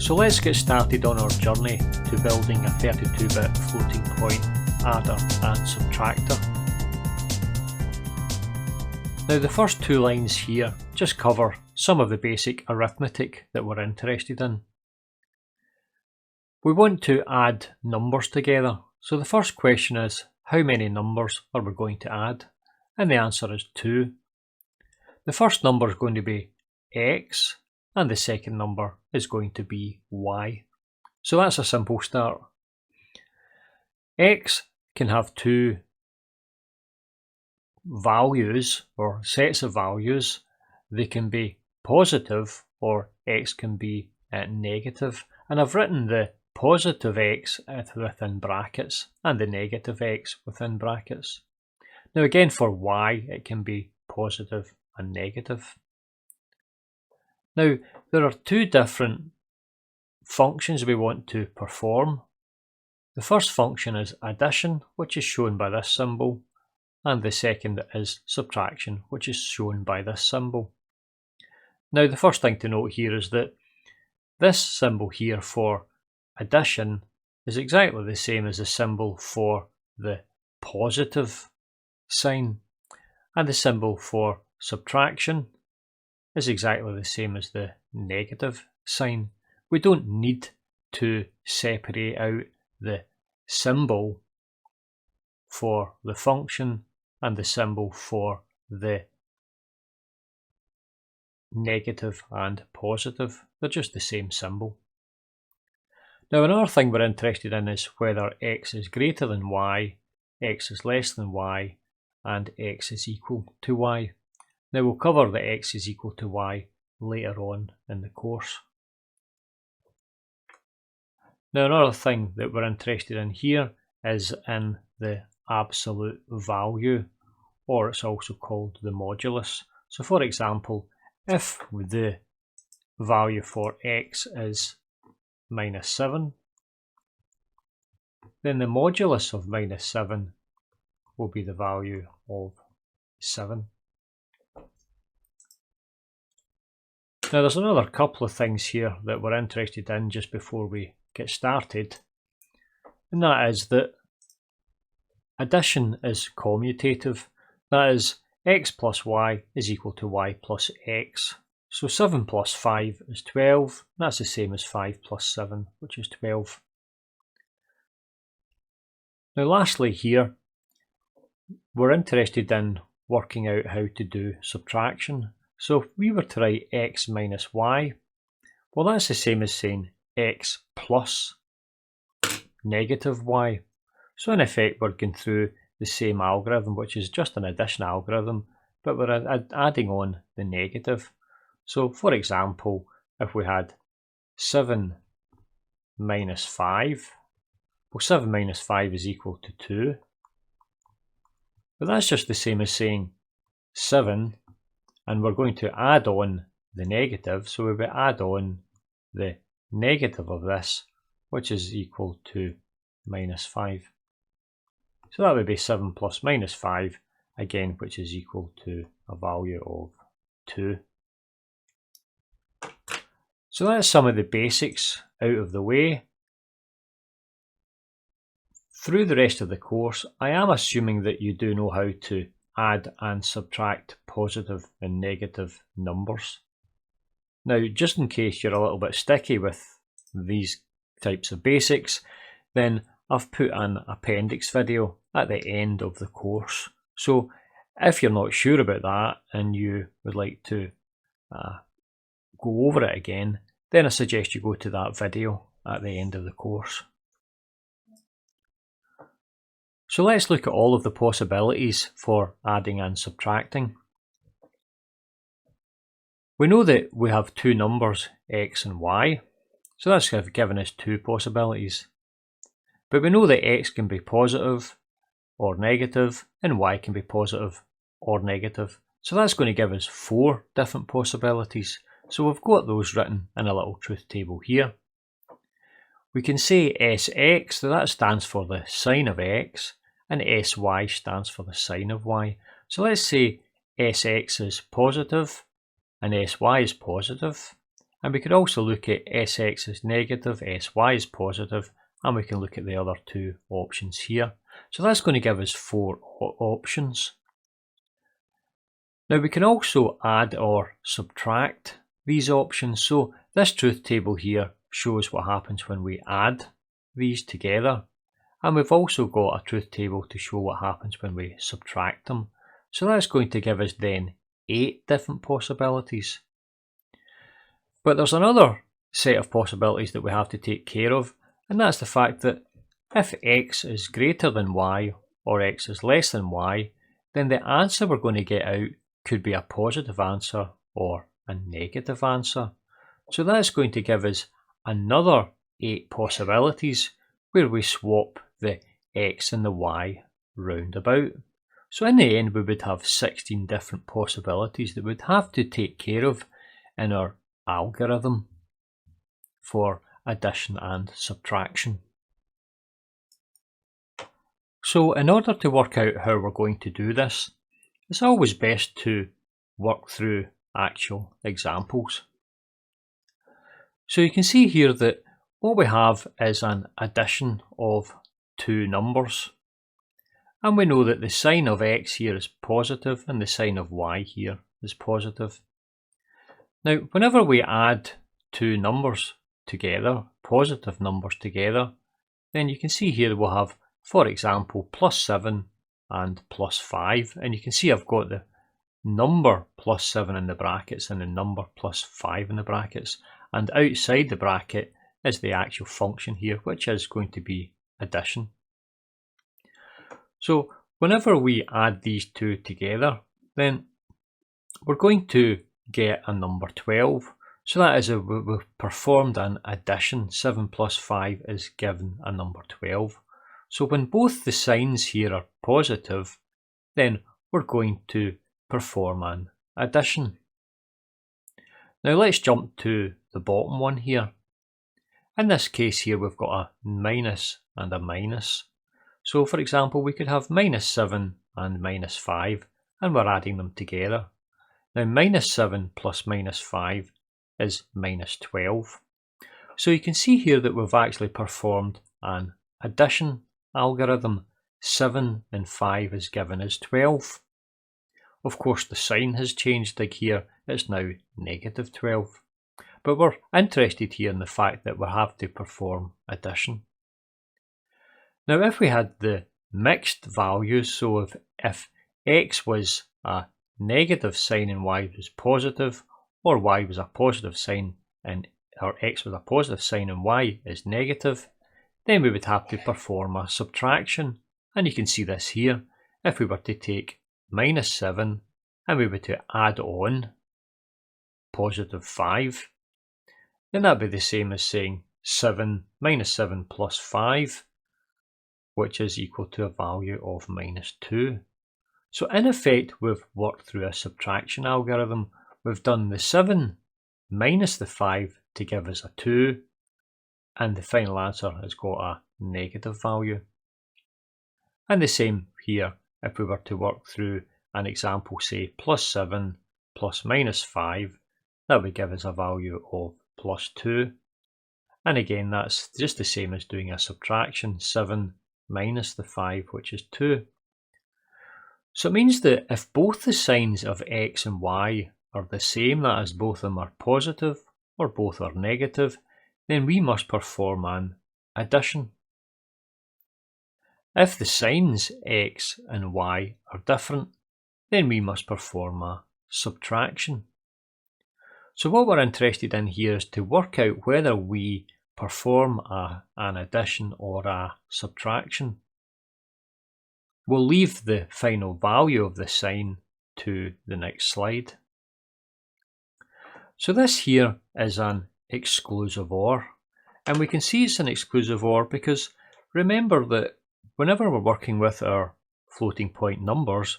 So let's get started on our journey to building a 32-bit floating point adder and subtractor. Now the first two lines here just cover some of the basic arithmetic that we're interested in. We want to add numbers together, so the first question is, how many numbers are we going to add? And the answer is 2. The first number is going to be x, and the second number is going to be y. So that's a simple start. X can have two values or sets of values. They can be positive or x can be negative. And I've written the positive x within brackets and the negative x within brackets. Now again for y it can be positive and negative. Now there are two different functions we want to perform. The first function is addition, which is shown by this symbol, and the second is subtraction, which is shown by this symbol. Now the first thing to note here is that this symbol here for addition is exactly the same as the symbol for the positive sign, and the symbol for subtraction is exactly the same as the negative sign. We don't need to separate out the symbol for the function and the symbol for the negative and positive. They're just the same symbol. Now another thing we're interested in is whether x is greater than y, x is less than y, and x is equal to y. Now we'll cover the x is equal to y later on in the course. Now another thing that we're interested in here is in the absolute value, or it's also called the modulus. So for example, if the value for x is -7, then the modulus of -7 will be the value of 7. Now there's another couple of things here that we're interested in just before we get started, and that is that addition is commutative. That is, x plus y is equal to y plus x. So 7 plus 5 is 12. That's the same as 5 plus 7, which is 12. Now lastly here, we're interested in working out how to do subtraction. So if we were to write x minus y, well that's the same as saying x plus negative y. So in effect we're going through the same algorithm, which is just an addition algorithm, but we're adding on the negative. So for example, if we had 7 minus 5, well 7 minus 5 is equal to 2. But that's just the same as saying 7, and we're going to add on the negative, so we will add on the negative of this, which is equal to -5. So that would be 7 plus -5, again, which is equal to a value of 2. So that's some of the basics out of the way. Through the rest of the course, I am assuming that you do know how to add and subtract positive and negative numbers. Now, just in case you're a little bit sticky with these types of basics, then I've put an appendix video at the end of the course. So if you're not sure about that and you would like to go over it again, then I suggest you go to that video at the end of the course. So let's look at all of the possibilities for adding and subtracting. We know that we have two numbers, x and y, so that's given us two possibilities. But we know that x can be positive or negative and y can be positive or negative. So that's going to give us 4 different possibilities. So we've got those written in a little truth table here. We can say Sx, so that stands for the sign of x, and Sy stands for the sign of y. So let's say Sx is positive and Sy is positive, And we could also look at Sx is negative, Sy is positive, and we can look at the other two options here. So that's going to give us 4 options. Now we can also add or subtract these options. So this truth table here shows what happens when we add these together. And we've also got a truth table to show what happens when we subtract them. So that's going to give us then 8 different possibilities. But there's another set of possibilities that we have to take care of, and that's the fact that if x is greater than y or x is less than y, then the answer we're going to get out could be a positive answer or a negative answer. So that's going to give us another 8 possibilities where we swap the x and the y round about. So in the end we would have 16 different possibilities that we'd have to take care of in our algorithm for addition and subtraction. So in order to work out how we're going to do this, it's always best to work through actual examples. So you can see here that what we have is an addition of 2 numbers. And we know that the sign of x here is positive and the sign of y here is positive. Now, whenever we add 2 numbers together, positive numbers together, then you can see here we'll have, for example, plus 7 and plus 5. And you can see I've got the number plus 7 in the brackets and the number plus 5 in the brackets. And outside the bracket is the actual function here, which is going to be addition. So whenever we add these 2 together, then we're going to get a number 12. So that is, we've performed an addition. 7 plus 5 is given a number 12. So when both the signs here are positive, then we're going to perform an addition. Now let's jump to the bottom one here. In this case here we've got a minus and a minus. So for example we could have minus 7 and minus 5 and we're adding them together. Now minus 7 plus minus 5 is minus 12. So you can see here that we've actually performed an addition algorithm. 7 and 5 is given as 12. Of course the sign has changed, like here it's now negative 12. But we're interested here in the fact that we have to perform addition. Now if we had the mixed values, so if x was a negative sign and y was positive, or y was a positive sign and or x was a positive sign and y is negative, then we would have to perform a subtraction. And you can see this here. If we were to take minus 7 and we were to add on positive 5, then that would be the same as saying minus 7 plus 5, which is equal to a value of minus 2. So in effect we've worked through a subtraction algorithm. We've done the 7 minus the 5 to give us a 2, and the final answer has got a negative value. And the same here, if we were to work through an example, say plus 7 plus minus 5, that would give us a value of plus 2. And again, that's just the same as doing a subtraction, 7 minus the 5, which is 2. So it means that if both the signs of x and y are the same, that is, both of them are positive or both are negative, then we must perform an addition. If the signs x and y are different, then we must perform a subtraction. So what we're interested in here is to work out whether we perform an addition or a subtraction. We'll leave the final value of the sign to the next slide. So this here is an exclusive OR, and we can see it's an exclusive OR because remember that whenever we're working with our floating point numbers,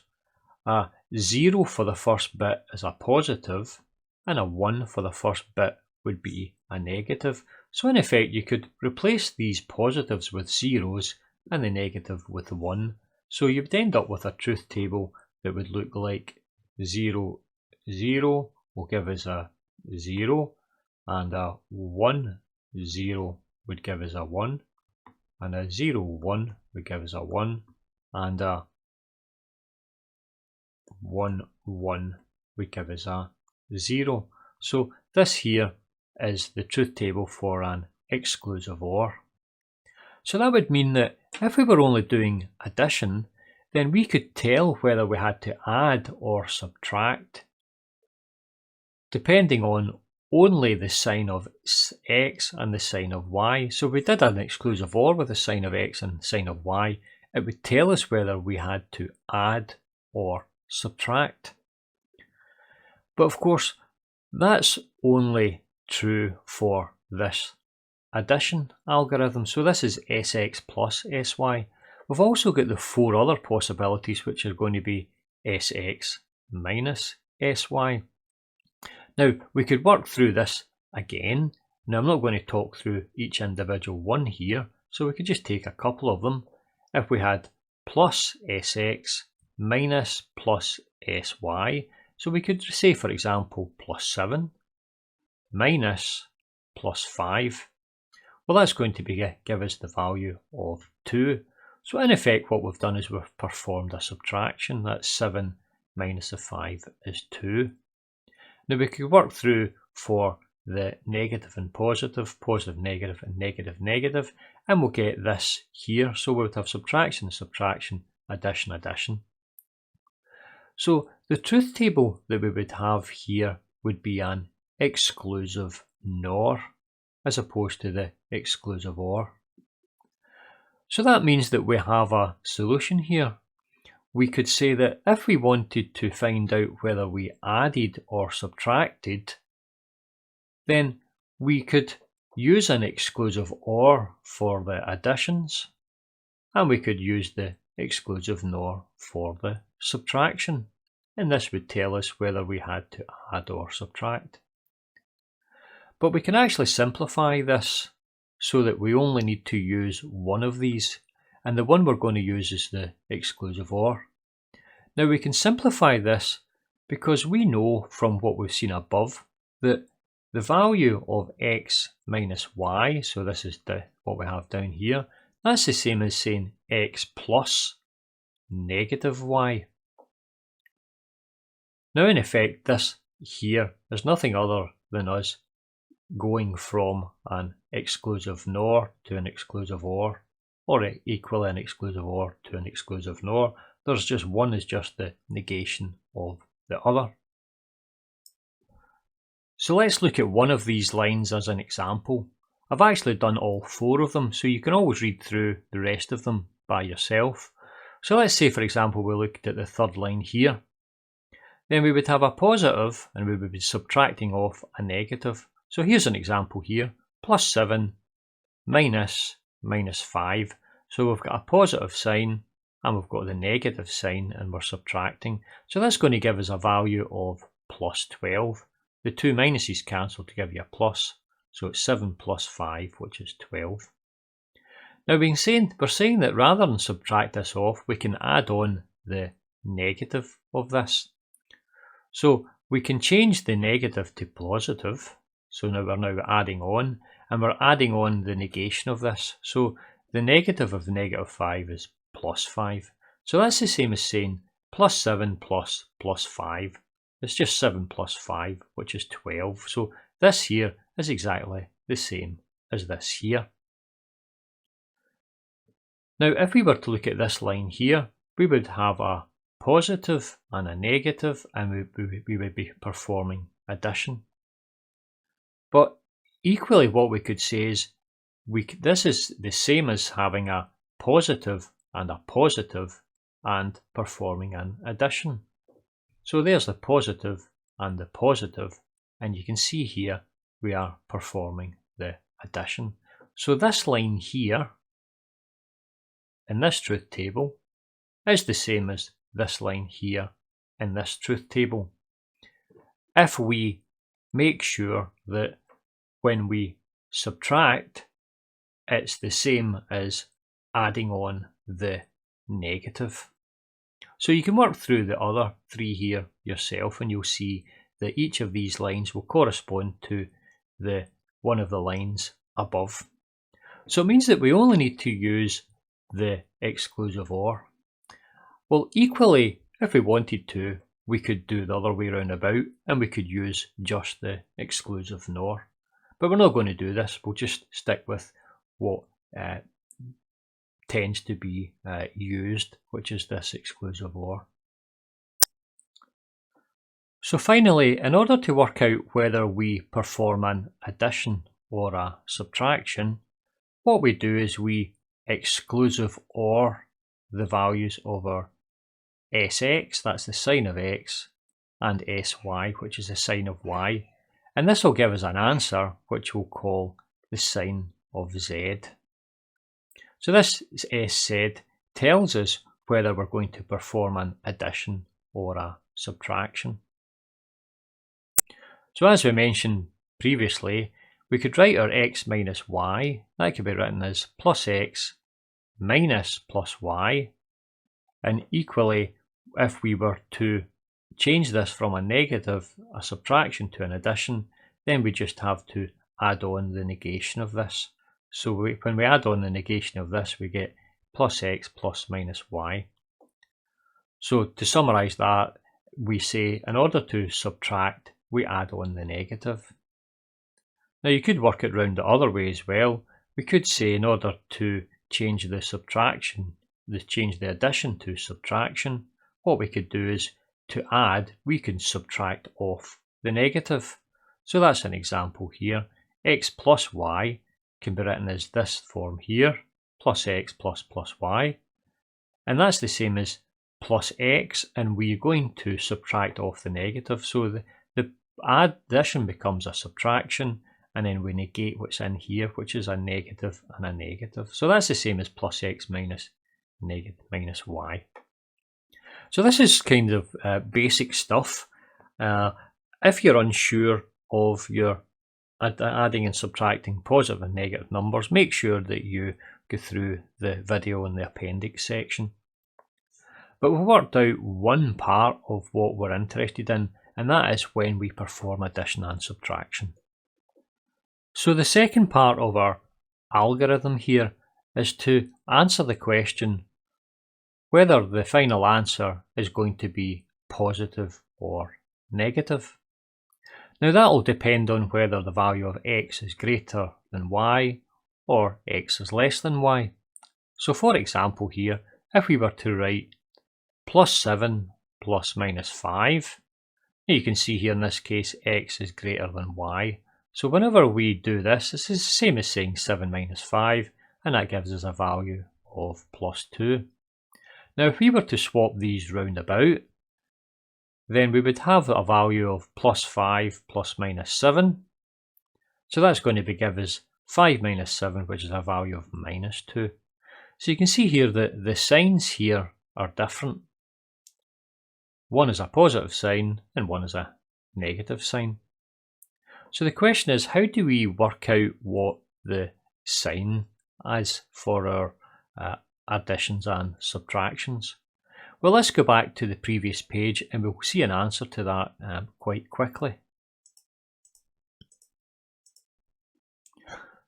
a 0 for the first bit is a positive and a 1 for the first bit would be a negative. So in effect you could replace these positives with zeros and the negative with 1. So you would end up with a truth table that would look like 0, 0 will give us a 0, and a 1, 0 would give us a 1, and a 0, 1 would give us a 1, and a 1, 1 would give us a 0. So this here is the truth table for an exclusive OR. So that would mean that if we were only doing addition, then we could tell whether we had to add or subtract depending on only the sign of x and the sign of y. So if we did an exclusive OR with the sign of x and sign of y, it would tell us whether we had to add or subtract. But of course, that's only true for this addition algorithm. So this is sx plus sy. We've also got the 4 other possibilities, which are going to be sx minus sy. Now, we could work through this again. Now, I'm not going to talk through each individual one here, so we could just take a couple of them. If we had plus sx minus plus sy, so we could say, for example, plus 7 minus plus 5. Well, that's going to give us the value of 2. So in effect, what we've done is we've performed a subtraction. That's 7 minus the 5 is 2. Now we could work through for the negative and positive, positive, negative, and negative, negative, and we'll get this here. So we would have subtraction, subtraction, addition, addition. So the truth table that we would have here would be an exclusive NOR as opposed to the exclusive OR. So that means that we have a solution here. We could say that if we wanted to find out whether we added or subtracted, then we could use an exclusive OR for the additions, and we could use the exclusive NOR for the subtraction, and this would tell us whether we had to add or subtract. But we can actually simplify this so that we only need to use one of these, and the one we're going to use is the exclusive OR. Now we can simplify this because we know from what we've seen above that the value of x minus y, so this is what we have down here, that's the same as saying x plus negative y. Now in effect, this here is nothing other than us going from an exclusive NOR to an exclusive OR, or equally an exclusive OR to an exclusive NOR. There's just one is just the negation of the other. So let's look at one of these lines as an example. I've actually done all 4 of them, so you can always read through the rest of them by yourself. So let's say, for example, we looked at the 3rd line here. Then we would have a positive and we would be subtracting off a negative. So here's an example here, plus 7 minus 5. So we've got a positive sign and we've got the negative sign and we're subtracting. So that's going to give us a value of plus 12. The 2 minuses cancel to give you a plus. So it's 7 plus 5, which is 12. Now we're saying that rather than subtract this off, we can add on the negative of this. So we can change the negative to positive. So now we're adding on, and we're adding on the negation of this. So the negative of the negative 5 is plus 5. So that's the same as saying plus 7 plus 5. It's just 7 plus 5, which is 12. So this here is exactly the same as this here. Now if we were to look at this line here, we would have a positive and a negative, and we would be performing addition. But equally what we could say is this is the same as having a positive and performing an addition. So there's the positive, and you can see here we are performing the addition. So this line here in this truth table is the same as this line here in this truth table. If we make sure that when we subtract, it's the same as adding on the negative. So you can work through the other 3 here yourself, and you'll see that each of these lines will correspond to one of the lines above. So it means that we only need to use the exclusive OR. Well, equally, if we wanted to, we could do the other way round about and we could use just the exclusive NOR. But we're not going to do this, we'll just stick with what tends to be used, which is this exclusive OR. So finally, in order to work out whether we perform an addition or a subtraction, what we do is we exclusive OR the values over Sx, that's the sign of x, and Sy, which is the sign of y. And this will give us an answer which we'll call the sign of z. So this Sz tells us whether we're going to perform an addition or a subtraction. So as we mentioned previously, we could write our x minus y, that could be written as plus x minus plus y, and equally if we were to change this from a negative, a subtraction, to an addition, then we just have to add on the negation of this. So when we add on the negation of this, we get plus x plus minus y. So to summarise that, we say in order to subtract, we add on the negative. Now you could work it round the other way as well. We could say in order to change the subtraction, change the addition to subtraction, what we could do is to add, we can subtract off the negative. So that's an example here. X plus y can be written as this form here, plus x plus y. And that's the same as plus x, and we're going to subtract off the negative. So the addition becomes a subtraction, and then we negate what's in here, which is a negative and a negative. So that's the same as plus x minus y. So this is kind of basic stuff. If you're unsure of your adding and subtracting positive and negative numbers, make sure that you go through the video in the appendix section. But we've worked out one part of what we're interested in, and that is when we perform addition and subtraction. So the second part of our algorithm here is to answer the question whether the final answer is going to be positive or negative. Now that will depend on whether the value of x is greater than y or x is less than y. So for example here, if we were to write plus 7 plus minus 5, you can see here in this case x is greater than y. So whenever we do this, this is the same as saying 7 minus 5, and that gives us a value of plus 2. Now if we were to swap these round about, then we would have a value of plus 5 plus minus 7. So that's going to give us 5 minus 7, which is a value of minus 2. So you can see here that the signs here are different. One is a positive sign and one is a negative sign. So the question is, how do we work out what the sign is for our additions and subtractions? Well, let's go back to the previous page and we'll see an answer to that quite quickly.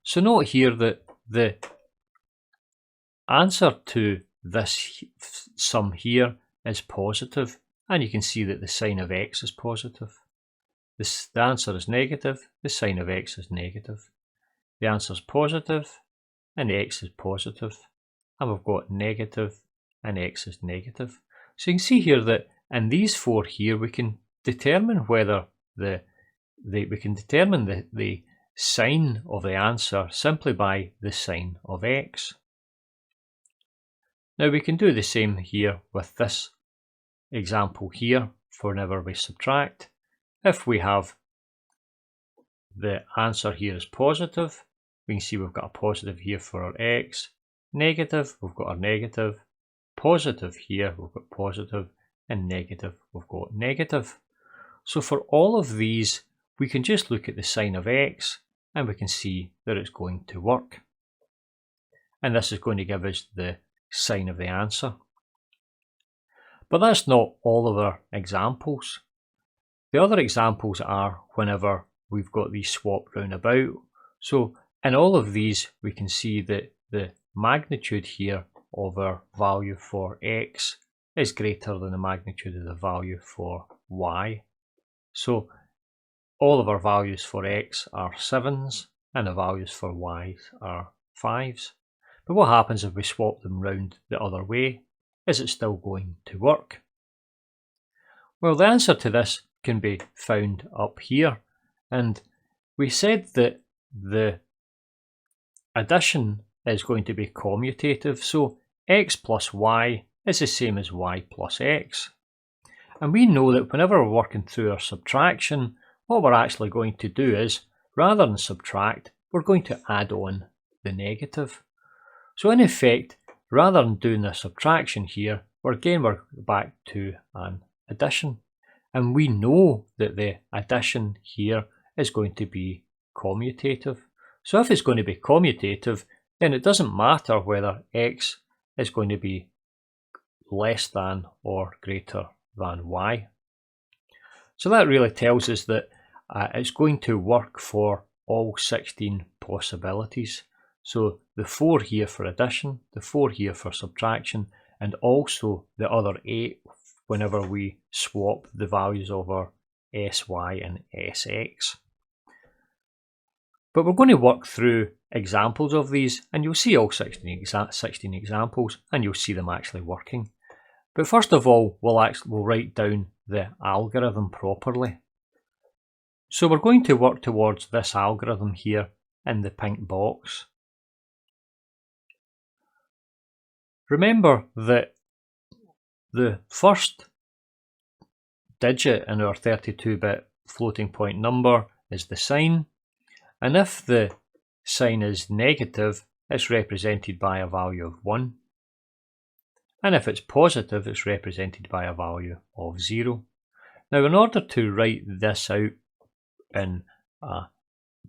So note here that the answer to this sum here is positive, and you can see that the sign of x is positive. The answer is negative, the sign of x is negative. The answer is positive, and x is positive. And we've got negative, and x is negative. So you can see here that in these four here, we can determine whether the sign of the answer simply by the sign of x. Now we can do the same here with this example here for whenever we subtract. If we have the answer here is positive, we can see we've got a positive here for our x, negative, we've got our negative, positive here, we've got positive, and negative, we've got negative. So for all of these, we can just look at the sign of x and we can see that it's going to work. And this is going to give us the sign of the answer. But that's not all of our examples. The other examples are whenever we've got these swapped round about. So in all of these, we can see that the magnitude here of our value for x is greater than the magnitude of the value for y. So all of our values for x are 7s and the values for y are 5s. But what happens if we swap them round the other way? Is it still going to work? Well, the answer to this can be found up here, and we said that the addition is going to be commutative, so x plus y is the same as y plus x. And we know that whenever we're working through our subtraction, what we're actually going to do is, rather than subtract, we're going to add on the negative. So in effect, rather than doing the subtraction here, we're back to an addition. And we know that the addition here is going to be commutative. So if it's going to be commutative, then it doesn't matter whether x is going to be less than or greater than y. So that really tells us that it's going to work for all 16 possibilities. So the 4 here for addition, the 4 here for subtraction, and also the other 8 whenever we swap the values of our sy and sx. But we're going to work through examples of these, and you'll see all 16 examples, and you'll see them actually working. But first of all, we'll write down the algorithm properly. So we're going to work towards this algorithm here in the pink box. Remember that the first digit in our 32-bit floating point number is the sign, and if the sign is negative, it's represented by a value of 1. And if it's positive, it's represented by a value of 0. Now, in order to write this out in a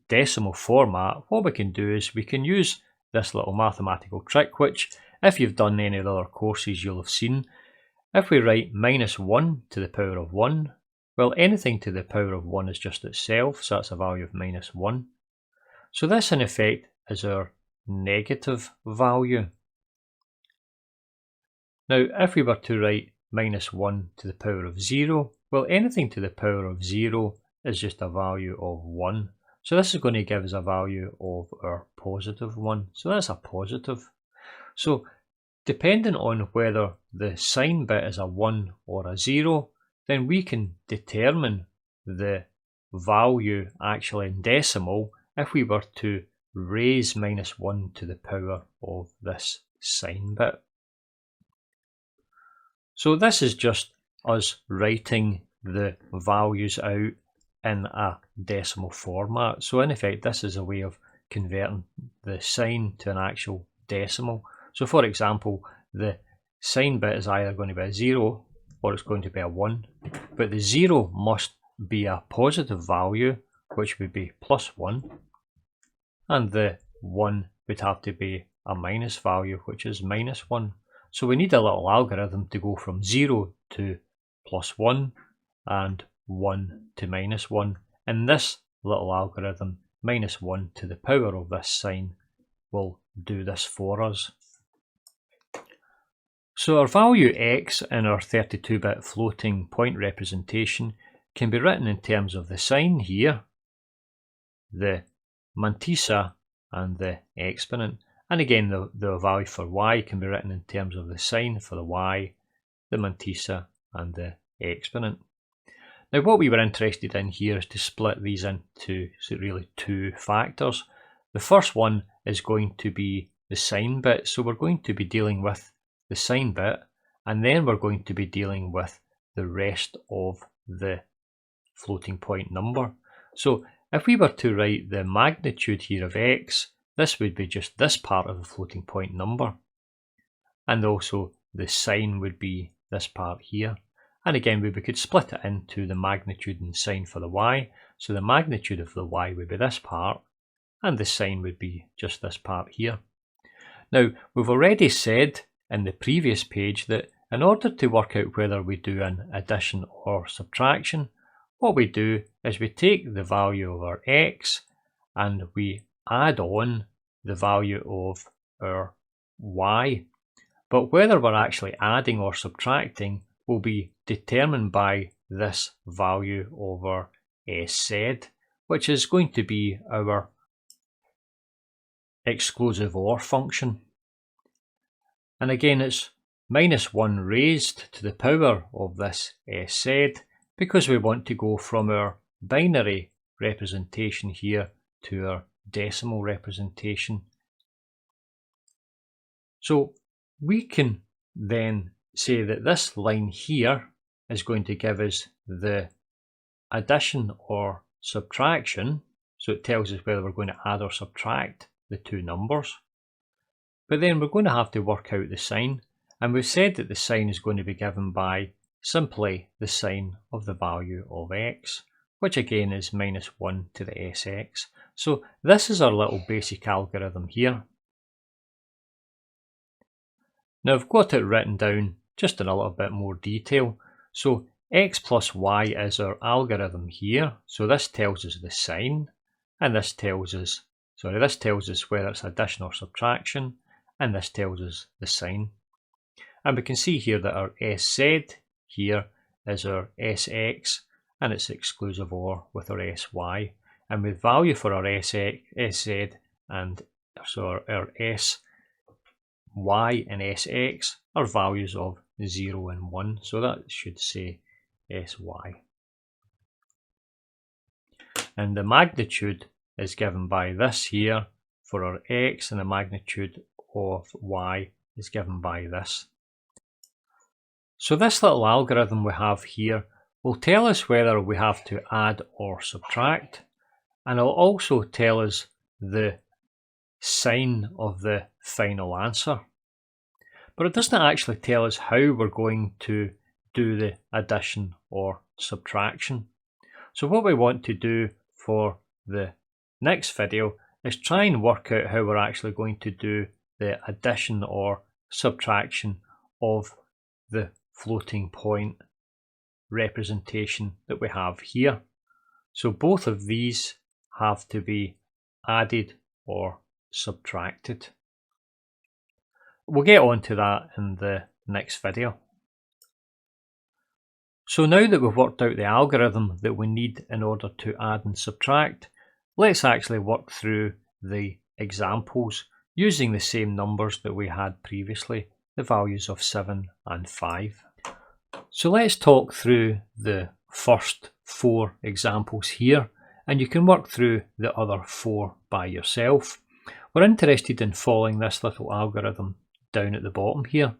decimal format, what we can do is we can use this little mathematical trick, which if you've done any of the other courses, you'll have seen. If we write -1 to the power of 1, well, anything to the power of 1 is just itself, so that's a value of -1. So this, in effect, is our negative value. Now, if we were to write -1 to the power of 0, well, anything to the power of 0 is just a value of 1. So this is going to give us a value of our positive 1. So that's a positive. So depending on whether the sign bit is a 1 or a 0, then we can determine the value actually in decimal if we were to raise -1 to the power of this sign bit. So this is just us writing the values out in a decimal format. So in effect, this is a way of converting the sign to an actual decimal. So for example, the sign bit is either going to be a 0 or it's going to be a 1, but the 0 must be a positive value, which would be +1, and the 1 would have to be a minus value, which is -1. So we need a little algorithm to go from 0 to +1 and 1 to -1. And this little algorithm, -1 to the power of this sign, will do this for us. So our value x in our 32-bit floating point representation can be written in terms of the sign here, the mantissa and the exponent. And again, the value for y can be written in terms of the sign for the y, the mantissa and the exponent. Now what we were interested in here is to split these into really 2 factors. The first one is going to be the sign bit, so we're going to be dealing with the sign bit, and then we're going to be dealing with the rest of the floating point number. So if we were to write the magnitude here of x, this would be just this part of the floating point number, and also the sign would be this part here. And again, we could split it into the magnitude and sign for the y. So the magnitude of the y would be this part, and the sign would be just this part here. Now, we've already said in the previous page that in order to work out whether we do an addition or subtraction, what we do is we take the value of our x and we add on the value of our y. But whether we're actually adding or subtracting will be determined by this value over SZ, which is going to be our exclusive OR function. And again, it's minus 1 raised to the power of this SZ because we want to go from our binary representation here to our decimal representation. So we can then say that this line here is going to give us the addition or subtraction. So it tells us whether we're going to add or subtract the two numbers. But then we're going to have to work out the sign. And we've said that the sign is going to be given by simply the sign of the value of x, which again is minus 1 to the sx. So this is our little basic algorithm here. Now I've got it written down just in a little bit more detail. So x plus y is our algorithm here. So this tells us the sign, and this tells us whether it's addition or subtraction, and this tells us the sign. And we can see here that our SZ here is our SX, and it's exclusive OR with our SY. And with value for our SZ and so our SY and SX are values of 0 and 1. So that should say SY. And the magnitude is given by this here for our X, and the magnitude of Y is given by this. So this little algorithm we have here will tell us whether we have to add or subtract, and it'll also tell us the sign of the final answer. But it doesn't actually tell us how we're going to do the addition or subtraction. So what we want to do for the next video is try and work out how we're actually going to do the addition or subtraction of the floating point representation that we have here. So both of these have to be added or subtracted. We'll get on to that in the next video. So now that we've worked out the algorithm that we need in order to add and subtract, let's actually work through the examples using the same numbers that we had previously, the values of 7 and 5. So let's talk through the first 4 examples here, and you can work through the other 4 by yourself. We're interested in following this little algorithm down at the bottom here.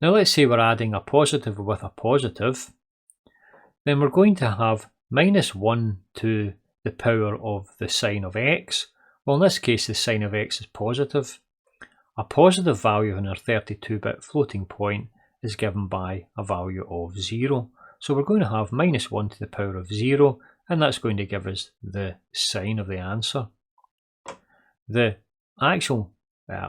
Now let's say we're adding a positive with a positive, then we're going to have minus 1 to the power of the sign of x. Well, in this case the sign of x is positive. A positive value in our 32-bit floating point is given by a value of 0. So we're going to have minus 1 to the power of 0, and that's going to give us the sign of the answer. The actual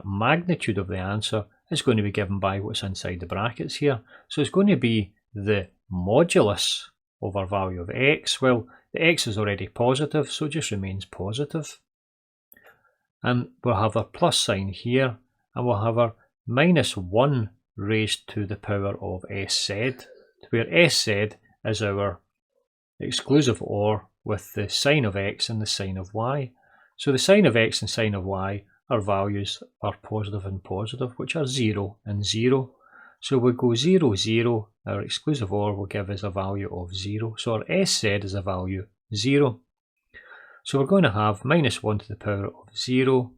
magnitude of the answer is going to be given by what's inside the brackets here. So it's going to be the modulus of our value of x. Well, the x is already positive, so it just remains positive. And we'll have our plus sign here, and we'll have our minus 1 raised to the power of SZ, where SZ is our exclusive OR with the sign of x and the sign of y. So the sign of x and sign of y, our values are positive and positive, which are 0 and 0. So we go 0, 0, our exclusive OR will give us a value of 0. So our SZ is a value 0. So we're going to have minus 1 to the power of 0,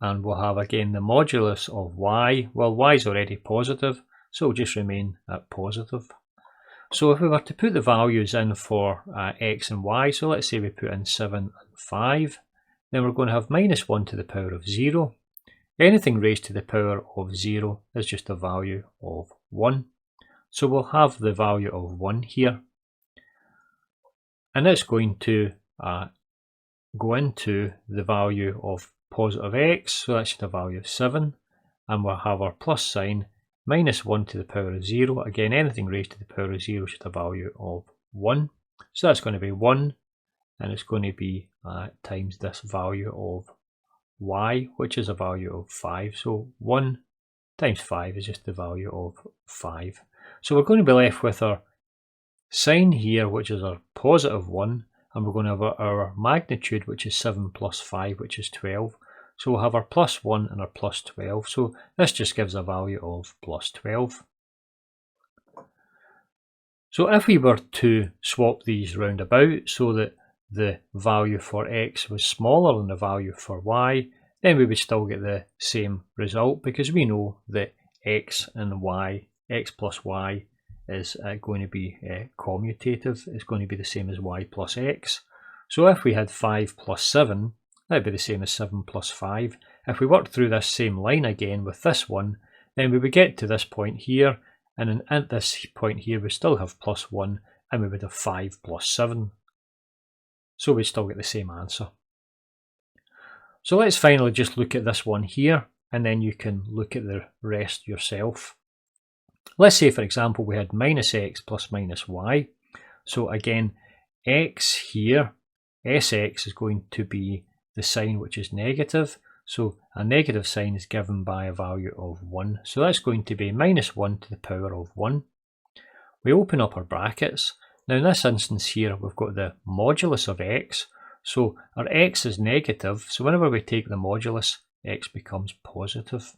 and we'll have again the modulus of y. Well, y is already positive, so it'll just remain at positive. So if we were to put the values in for x and y, so let's say we put in 7 and 5, then we're going to have minus 1 to the power of 0. Anything raised to the power of 0 is just a value of 1. So we'll have the value of 1 here. And it's going to go into the value of positive x, so that's just a value of 7. And we'll have our plus sign, minus 1 to the power of 0. Again, anything raised to the power of 0 is just a value of 1. So that's going to be 1, and it's going to be times this value of y, which is a value of 5. So 1 times 5 is just the value of 5. So we're going to be left with our sign here, which is our positive 1, and we're going to have our magnitude, which is 7 plus 5, which is 12. So we'll have our plus 1 and our plus 12. So this just gives a value of plus 12. So if we were to swap these round about so that the value for x was smaller than the value for y, then we would still get the same result, because we know that x and y, x plus y, is going to be commutative. It's going to be the same as y plus x. So if we had 5 plus 7, that would be the same as 7 plus 5. If we work through this same line again with this one, then we would get to this point here, and at this point here we still have plus 1, and we would have 5 plus 7. So we still get the same answer. So let's finally just look at this one here, and then you can look at the rest yourself. Let's say, for example, we had minus x plus minus y. So again, x here, sx is going to be the sign which is negative. So a negative sign is given by a value of 1. So that's going to be minus 1 to the power of 1. We open up our brackets. Now in this instance here, we've got the modulus of x. So our x is negative, so whenever we take the modulus, x becomes positive.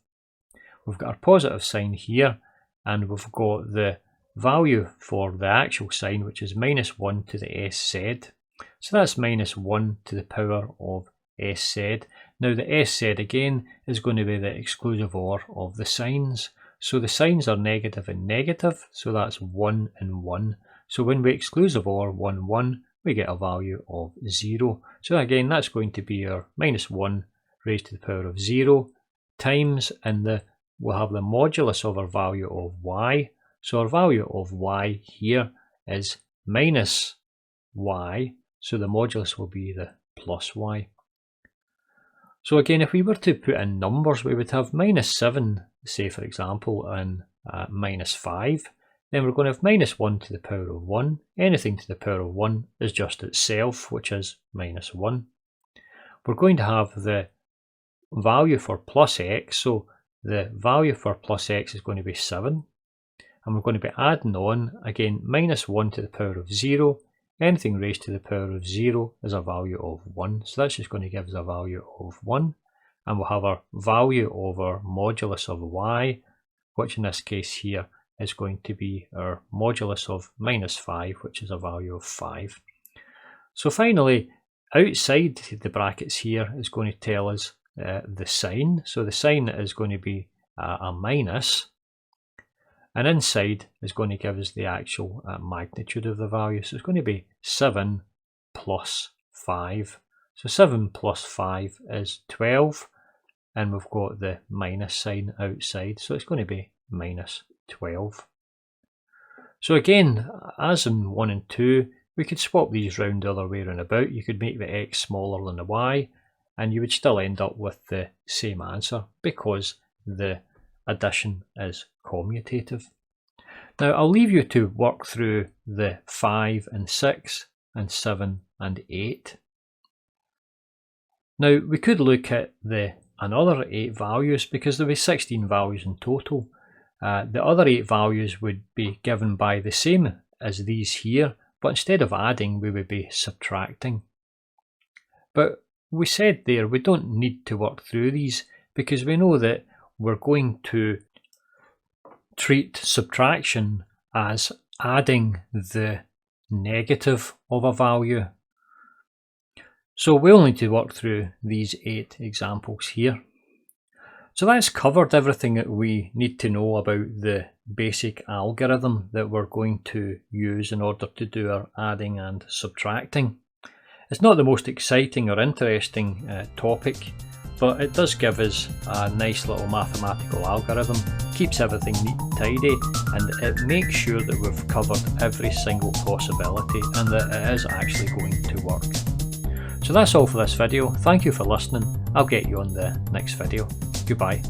We've got our positive sign here, and we've got the value for the actual sign, which is minus 1 to the sz. So that's minus 1 to the power of sz. Now the sz again is going to be the exclusive OR of the signs. So the signs are negative and negative, so that's 1 and 1. So when we exclusive OR 1, 1, we get a value of 0. So again, that's going to be our minus 1 raised to the power of 0 times, and we'll have the modulus of our value of y. So our value of y here is minus y, so the modulus will be the plus y. So again, if we were to put in numbers, we would have minus 7, say for example, and minus 5. Then we're going to have minus 1 to the power of 1. Anything to the power of 1 is just itself, which is minus 1. We're going to have the value for plus x, so the value for plus x is going to be 7. And we're going to be adding on, again, minus 1 to the power of 0. Anything raised to the power of 0 is a value of 1. So that's just going to give us a value of 1. And we'll have our value over modulus of y, which in this case here is going to be our modulus of minus 5, which is a value of 5. So finally, outside the brackets here is going to tell us the sign. So the sign is going to be a minus, and inside is going to give us the actual magnitude of the value. So it's going to be 7 plus 5. So 7 plus 5 is 12, and we've got the minus sign outside, so it's going to be minus 12. So again, as in 1 and 2, we could swap these round the other way around about. You could make the x smaller than the y, and you would still end up with the same answer because the addition is commutative. Now I'll leave you to work through the 5 and 6 and 7 and 8. Now we could look at another 8 values, because there will be 16 values in total. The other 8 values would be given by the same as these here, but instead of adding we would be subtracting. But we said there we don't need to work through these, because we know that we're going to treat subtraction as adding the negative of a value. So we'll need to work through these 8 examples here. So that's covered everything that we need to know about the basic algorithm that we're going to use in order to do our adding and subtracting. It's not the most exciting or interesting topic, but it does give us a nice little mathematical algorithm, keeps everything neat and tidy, and it makes sure that we've covered every single possibility and that it is actually going to work. So that's all for this video. Thank you for listening. I'll get you on the next video. Goodbye.